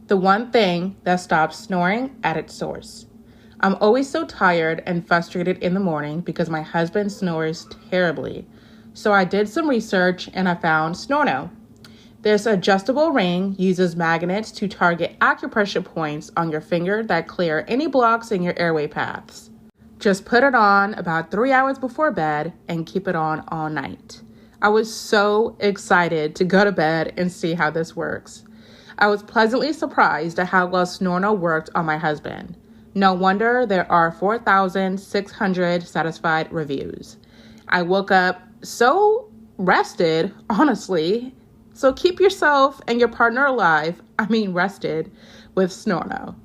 the one thing that stops snoring at its source. I'm always so tired and frustrated in the morning because my husband snores terribly. So I did some research and I found Snorno. This adjustable ring uses magnets to target acupressure points on your finger that clear any blocks in your airway paths. Just put it on about 3 hours before bed and keep it on all night. I was so excited to go to bed and see how this works. I was pleasantly surprised at how well Snorno worked on my husband. No wonder there are 4,600 satisfied reviews. I woke up so rested, honestly. So keep yourself and your partner rested with Snorno.